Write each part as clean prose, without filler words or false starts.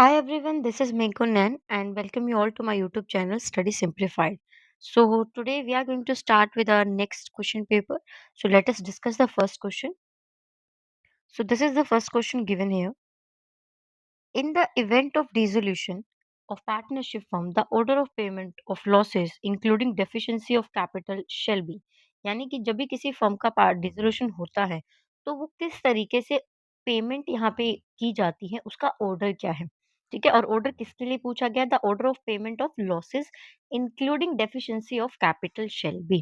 Hi everyone, this is Meghun and welcome you all to my YouTube channel Study Simplified. So today we are going to start with our next question paper. So let us discuss the first question. So this is the first question given here. In the event of dissolution of partnership firm, the order of payment of losses including deficiency of capital shall be. यानी कि जब भी किसी firm का dissolution होता है तो वो किस तरीके से पेमेंट यहाँ पे की जाती है उसका ऑर्डर क्या है। ठीक है, और ऑर्डर किसके लिए पूछा गया? The order of payment of losses including deficiency of capital shall be.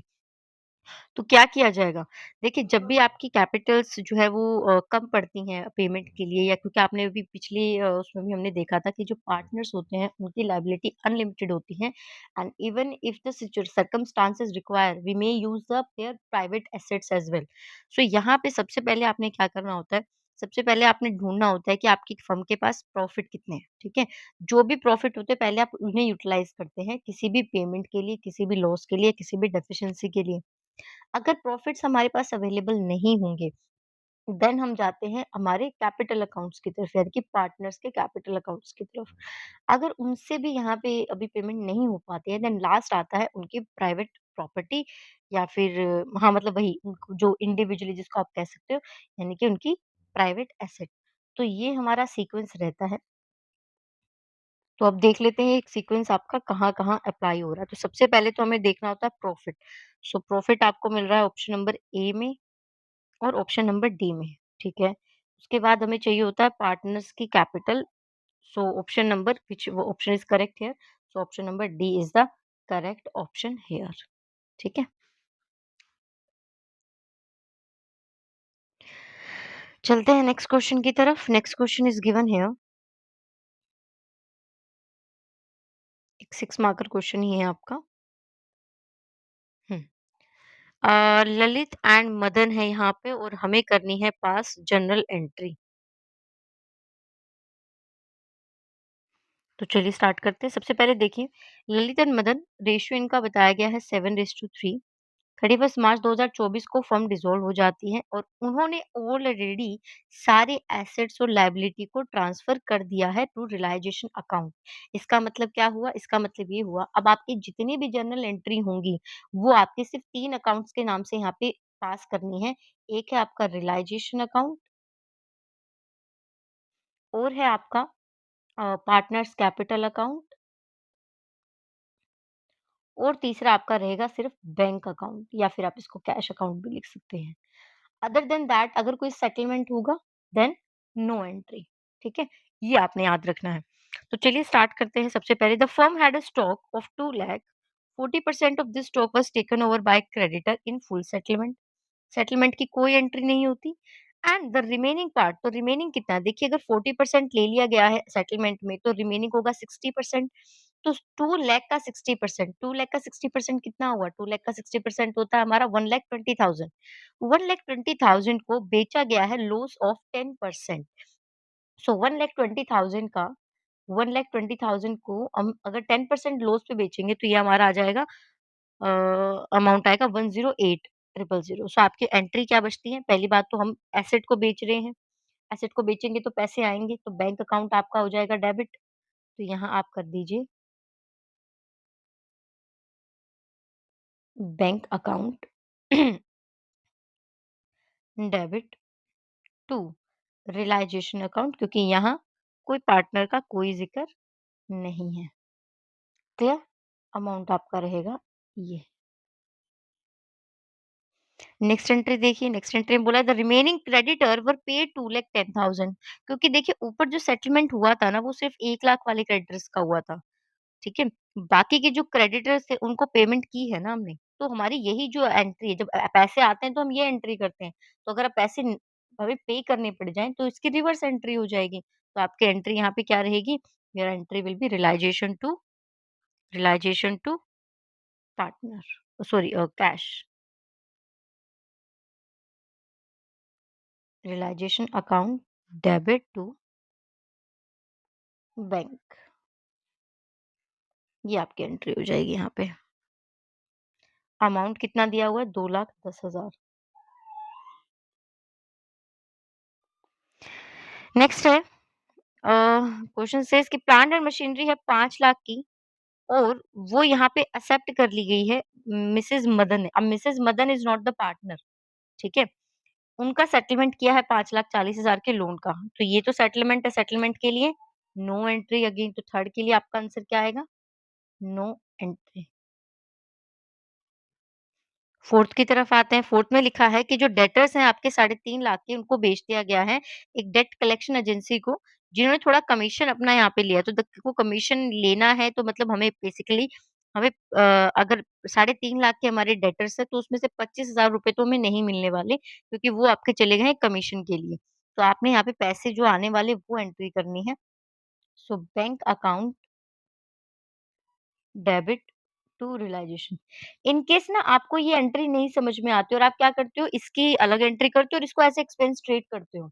तो क्या किया जाएगा? देखिए, जब भी आपकी कैपिटल्स जो है वो कम पड़ती हैं पेमेंट के लिए, या क्योंकि आपने अभी पिछली उसमें भी हमने देखा था कि जो पार्टनर्स होते हैं उनकी लायबिलिटी अनलिमिटेड होती है and even if the circumstances require we may use the their private assets as well. So यहाँ पे सबसे पहले आपने क्या करना होता है? सबसे पहले आपने ढूँढना होता है कि आपकी फर्म के पास प्रॉफिट कितने हैं, ठीक है? जो भी प्रॉफिट होते हैं पहले आप उन्हें यूटिलाइज़ करते हैं किसी भी पेमेंट के लिए, किसी भी लॉस के लिए, किसी भी डेफिशिएंसी के लिए। अगर प्रॉफिट्स हमारे पास अवेलेबल नहीं होंगे, देन हम जाते हैं हमारे कैपिटल अकाउंट्स की तरफ, यानी कि पार्टनर्स के कैपिटल अकाउंट्स की तरफ। अगर उनसे भी यहाँ पे अभी पेमेंट नहीं हो पाती है, देन लास्ट आता है उनकी प्राइवेट प्रॉपर्टी, या फिर हाँ, मतलब वही उनको जो इंडिविजुअली जिसको आप कह सकते हो, यानी कि उनकी प्राइवेट एसेट। तो ये हमारा सीक्वेंस रहता है। तो अब देख लेते हैं एक सीक्वेंस आपका कहाँ-कहाँ अप्लाई हो रहा है। तो सबसे पहले तो हमें देखना होता है प्रॉफिट। सो प्रॉफिट आपको मिल रहा है ऑप्शन नंबर ए में और ऑप्शन नंबर डी में, ठीक है? उसके बाद हमें चाहिए होता है पार्टनर्स की capital. So option number which वो option is correct here. So option number D is the correct option here, ठीक है? चलते हैं नेक्स्ट क्वेश्चन की तरफ। Next question is given here. एक 6 मार्कर क्वेश्चन ही है आपका। हुँ। ललित एंड मदन है यहाँ पे और हमें करनी है पास जर्नल एंट्री। तो चलिए स्टार्ट करते हैं। सबसे पहले देखिए, ललित एंड मदन रेशियो इनका बताया गया है 7:3। 31 मार्च 2024 को फर्म डिसॉल्व हो जाती है और उन्होंने ऑलरेडी सारे एसेट्स और लायबिलिटी को ट्रांसफर कर दिया है टू रियलाइजेशन अकाउंट। इसका मतलब क्या हुआ? इसका मतलब ये हुआ अब आपकी जितनी भी जर्नल एंट्री होंगी वो आपके सिर्फ 3 अकाउंट्स के नाम से यहाँ पे पास करनी है। एक है आपका रियलाइजेशन अकाउंट, और है आपका पार्टनर्स कैपिटल अकाउंट, और तीसरा आपका रहेगा सिर्फ बैंक अकाउंट, या फिर आप इसको कैश अकाउंट भी लिख सकते हैं। अदर देन दैट अगर कोई सेटलमेंट होगा देन नो एंट्री, ठीक है? ये आपने याद रखना है। तो चलिए स्टार्ट करते हैं। सबसे पहले the firm had a stock of 2 lakh, 40% of this stock was taken over by creditor in full settlement. Settlement की कोई एंट्री नहीं होती एंड द रिमेनिंग पार्ट, तो रिमेनिंग कितना है? देखिए, अगर 40% ले लिया गया है सेटलमेंट में तो रिमेनिंग होगा 60%। तो 2 लाख का 60%, 2 लाख का 60% कितना हुआ? 2 लाख का 60% होता है हमारा 1,20,000। 1,20,000 को बेचा गया है लॉस ऑफ 10%। सो 1,20,000 का 1,20,000 को हम अगर 10% लॉस पे बेचेंगे तो ये हमारा आ जाएगा, अमाउंट आएगा 108,000। सो आपकी एंट्री क्या बचती है? पहली बात तो हम एसेट को बेच रहे हैं, एसेट को बेचेंगे तो पैसे आएँगे, तो बैंक अकाउंट आपका हो जाएगा डेबिट। तो यहाँ आप कर दीजिए bank account debit to realisation account, क्योंकि यहाँ कोई पार्टनर का कोई ज़िक्र नहीं है। क्लियर? अमाउंट आपका रहेगा ये। नेक्स्ट एंट्री देखिए, नेक्स्ट एंट्री में बोला है the remaining creditor were paid 2,10,000। क्योंकि देखिए ऊपर जो सेटलमेंट हुआ था ना वो सिर्फ 1 लाख वाले क्रेडिटर्स का हुआ था, ठीक है? बाकी के जो क्रेडिटर्स थे उनको पेमेंट की है ना हमने। तो हमारी यही जो एंट्री है, जब पैसे आते हैं तो हम ये एंट्री करते हैं। तो अगर आप पैसे हमें पे करने पड़ जाएँ तो इसकी रिवर्स एंट्री हो जाएगी। तो आपकी एंट्री यहाँ पे क्या रहेगी? Your entry will be realisation to partner, sorry cash, realisation account debit to bank. ये आपकी एंट्री हो जाएगी यहाँ पे। अमाउंट कितना दिया हुआ है? 2,10,000। नेक्स्ट है क्वेश्चन सेज कि प्लांट एंड मशीनरी है 5 लाख की और वो यहाँ पे एक्सेप्ट कर ली गई है मिसेज़ मदन ने। अब Mrs Madan is not the partner, ठीक है? उनका सेटलमेंट किया है 5,40,000 के लोन का। तो ये तो सेटलमेंट है, सेटलमेंट के लिए नो एंट्री अगेन। तो थर्ड के लिए आपका आंसर क्या आएगा? No entry. फोर्थ की तरफ आते हैं। फोर्थ में लिखा है कि जो डेटर्स हैं आपके 3.5 लाख के, उनको बेच दिया गया है एक डेट कलेक्शन एजेंसी को, जिन्होंने थोड़ा कमीशन अपना यहाँ पे लिया। तो को कमीशन लेना है तो मतलब हमें बेसिकली हमें अगर 3.5 लाख के हमारे डेटर्स हैं तो उसमें से 25,000 रुपए तो हमें नहीं मिलने वाले, क्योंकि वो आपके चले गए हैं कमीशन के लिए। तो आपने यहाँ पे पैसे जो आने वाले वो एंट्री करनी है। So bank account debit to realisation. In case ना आपको ये एंट्री नहीं समझ में आती और आप क्या करते हो, इसकी अलग एंट्री करते हो और इसको ऐसे एक्सपेंस ट्रेड करते हो,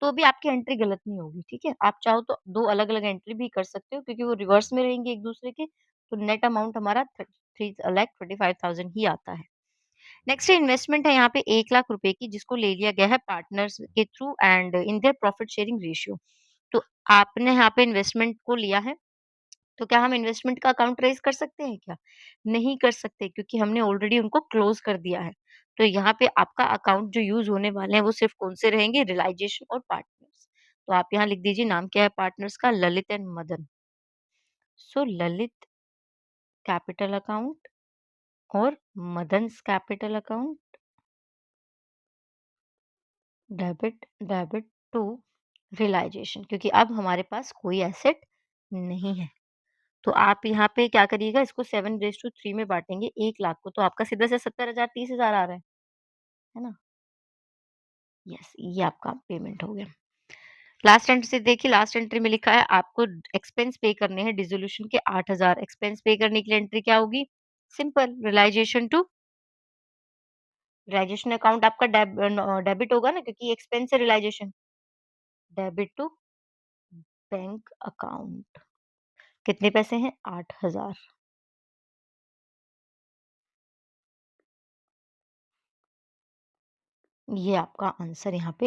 तो भी आपकी एंट्री गलत नहीं होगी, ठीक है? आप चाहो तो 2 अलग-अलग एंट्री भी कर सकते हो, क्योंकि वो रिवर्स में रहेंगे एक-दूसरे के, तो नेट अमाउंट हमारा 3,25,000 ही आता है। नेक्स्ट इन्वेस्टमेंट है यहाँ पे 1 लाख रुपए की, जिसको ले लिया गया है पार्टनर्स के through and in their profit sharing ratio. तो आपने यहाँ पे इन्वेस्टमेंट को लिया है, तो क्या हम इन्वेस्टमेंट का अकाउंट रेज़ कर सकते हैं क्या? नहीं कर सकते, क्योंकि हमने ऑलरेडी उनको क्लोज़ कर दिया है। तो यहाँ पे आपका अकाउंट जो यूज़ होने वाले हैं वो सिर्फ़ कौन से रहेंगे? रियलाइज़ेशन और पार्टनर्स। तो आप यहाँ लिख दीजिए नाम क्या है पार्टनर्स का? Lalit and Madan. So Lalit capital account और Madan's capital account debit to realisation, क्योंकि अब हमारे पास कोई एसेट नहीं है। तो आप यहाँ पे क्या करिएगा, इसको 7:3 में बाँटेंगे 1 लाख को, तो आपका सीधा से 70,000 30,000 आ रहा है ना? यस, ये आपका पेमेंट हो गया। लास्ट एंट्री से देखिए, लास्ट एंट्री में लिखा है आपको एक्सपेंस पे करने हैं डिसोल्यूशन के 8,000। एक्सपेंस पे करने के लिए एंट्री क्या होगी? सिंपल, रियलाइज़ेशन अकाउंट आपका डेबिट होगा ना, क्योंकि एक्सपेंस है realisation. Debit to bank account. कितने पैसे हैं? 8,000। ये आपका आंसर यहाँ पे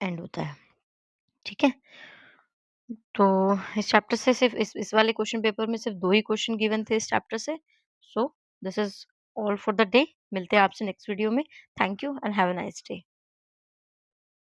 एंड होता है, ठीक है? तो इस चैप्टर से सिर्फ इस वाले क्वेश्चन पेपर में सिर्फ 2 ही क्वेश्चन गिवन थे इस चैप्टर से। So this is all for the day. मिलते हैं आपसे नेक्स्ट वीडियो में। Thank you and have a nice day.